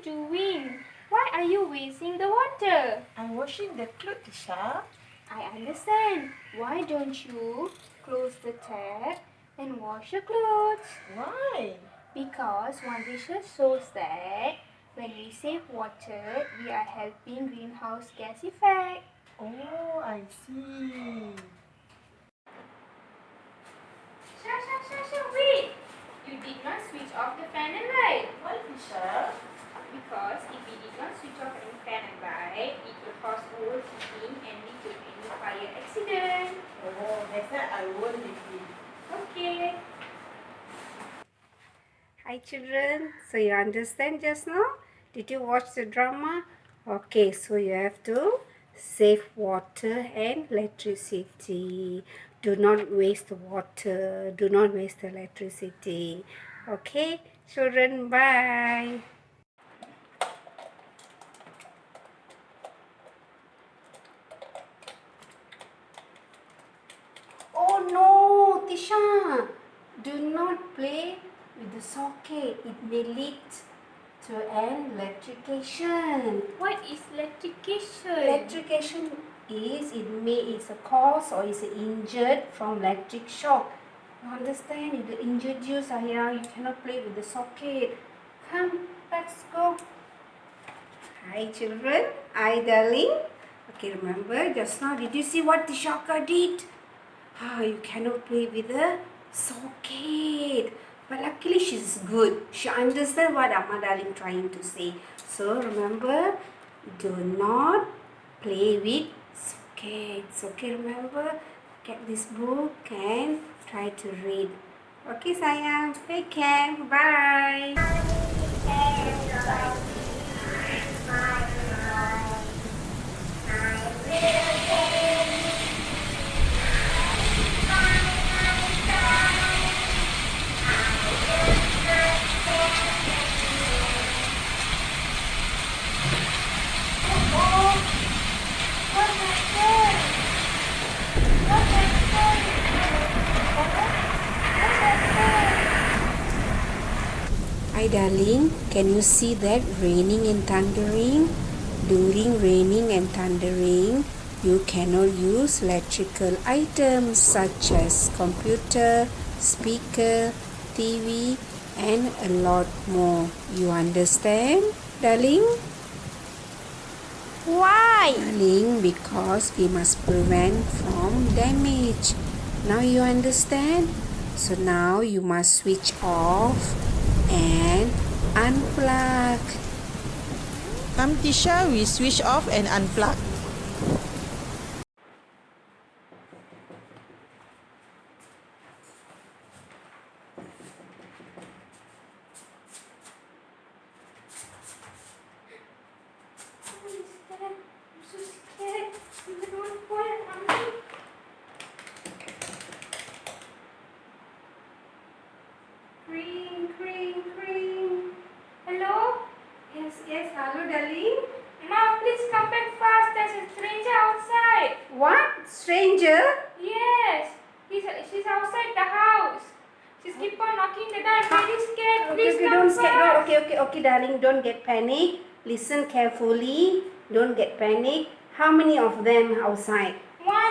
you doing? Why are you wasting the water? I'm washing the clothes, Tisha. I understand. Why don't you close the tap and wash your clothes? Why? Because one research shows that when we save water, we are helping greenhouse gas effect. Oh, I see. Sha, wait! You did not switch off the fan and light. Why, Tisha? Because if we did not switch off the fan and light, it will cause overheating and lead to any fire accident. Oh, next time I won't leave it. Okay. Hi children, so you understand just now? Did you watch the drama? Okay, so you have to save water and electricity. Do not waste water. Do not waste electricity. Okay, children, bye. Oh no, Tisha! Do not play with the socket. It may lead to an electrocution. What is electrification? Electrocution is it's a cause or is injured from electric shock. You understand? If the injured you, Saya, you cannot play with the socket. Come, let's go. Hi children. Hi darling. Okay, remember just now did you see what the shocker did? You cannot play with the socket. But luckily she's good. She understands what Amma darling trying to say. So remember, do not play with sockets. Okay, remember, get this book and try to read. Okay, sayang. Take care. Bye. Hi darling, can you see that raining and thundering? During raining and thundering, you cannot use electrical items such as computer, speaker, TV and a lot more. You understand, darling? Why? Darling, because we must prevent from damage. Now you understand? So now you must switch off and unplug. Come, Tisha, we switch off and unplug. What is that? I'm so scared. I don't want to fall on me. Ring, ring, ring. Hello? Yes, hello darling. Ma, please come back fast. There's a stranger outside. What? Stranger? Yes. She's outside the house. She's keep on knocking the door. I'm very scared. Please Okay, come don't fast. get okay, darling, don't get panic. Listen carefully. Don't get panic. How many of them outside? One.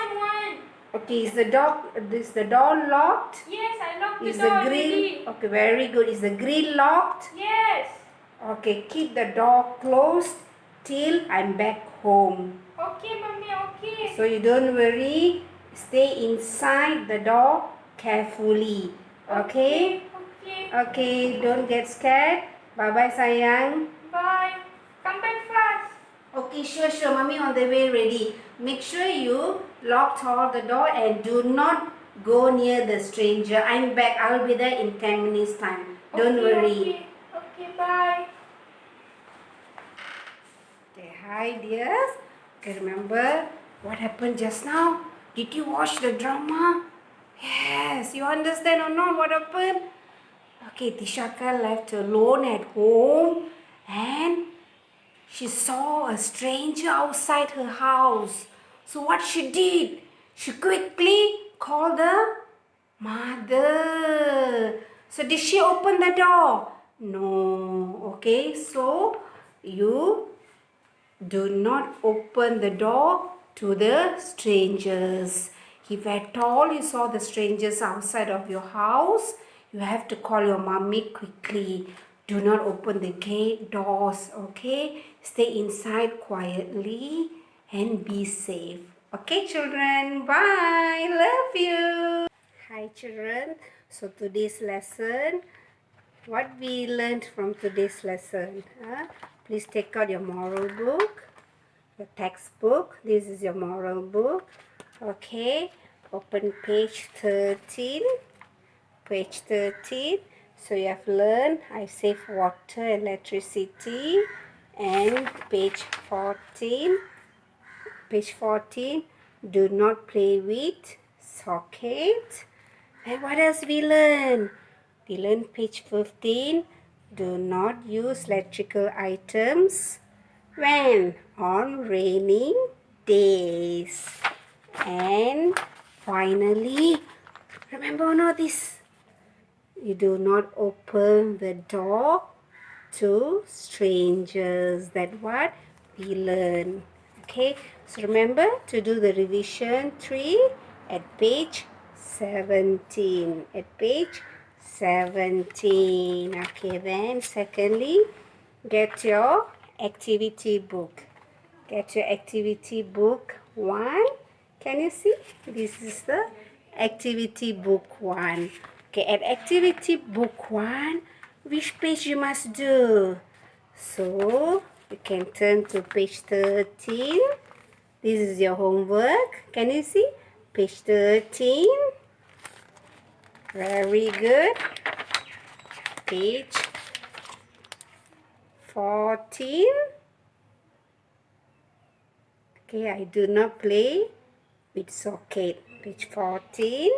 Okay, is the door locked? Yes, I locked Is the the door grill? already. Okay, very good. Is the grill locked? Yes. Okay, keep the door closed till I'm back home. Okay, mommy. Okay. So you don't worry. Stay inside the door carefully. Okay? Okay. Okay, don't get scared. Bye-bye, sayang. Bye. Come back fast. Okay, sure. Mommy on the way ready. Make sure you locked all the door and do not go near the stranger. I'm back. I'll be there in 10 minutes time. Don't worry. Okay, bye. Okay, hi dears. Okay, remember what happened just now? Did you watch the drama? Yes, you understand or not what happened? Okay, Tishaka left alone at home and she saw a stranger outside her house. So what she did? She quickly called the mother. So did she open the door? No. Okay, so you do not open the door to the strangers. If at all you saw the strangers outside of your house, you have to call your mommy quickly. Do not open the gate doors, okay? Stay inside quietly and be safe. Okay, children? Bye. Love you. Hi, children. So today's lesson, what we learned from today's lesson? Please take out your moral book, your textbook. This is your moral book. Okay, open page 13. Page 13. So you have learned I save water, electricity. And page 14. Page 14. Do not play with socket. And what else we learn? We learn page 15. Do not use electrical items when on raining days. And finally, remember or not this? You do not open the door to strangers. That what we learn. Okay, so remember to do the revision 3 at page 17. At page 17. Okay, then secondly, get your activity book. Get your activity book 1. Can you see? This is the activity book 1. Okay, at activity book 1, which page you must do? So, you can turn to page 13. This is your homework. Can you see? Page 13. Very good. Page 14. Okay, I do not play with socket. Page 14.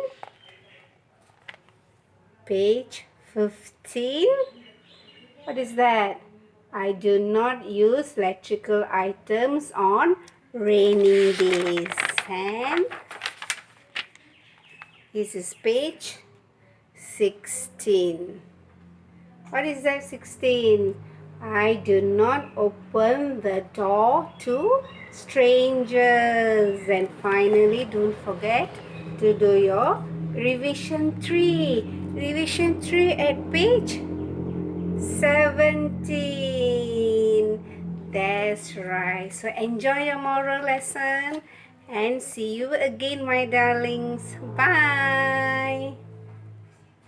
Page 15. What is that? I do not use electrical items on rainy days. And this is page 16. What is that 16? I do not open the door to strangers. And finally, don't forget to do your revision 3. Revision 3 at page 17. That's right. So enjoy your moral lesson and see you again, my darlings. Bye.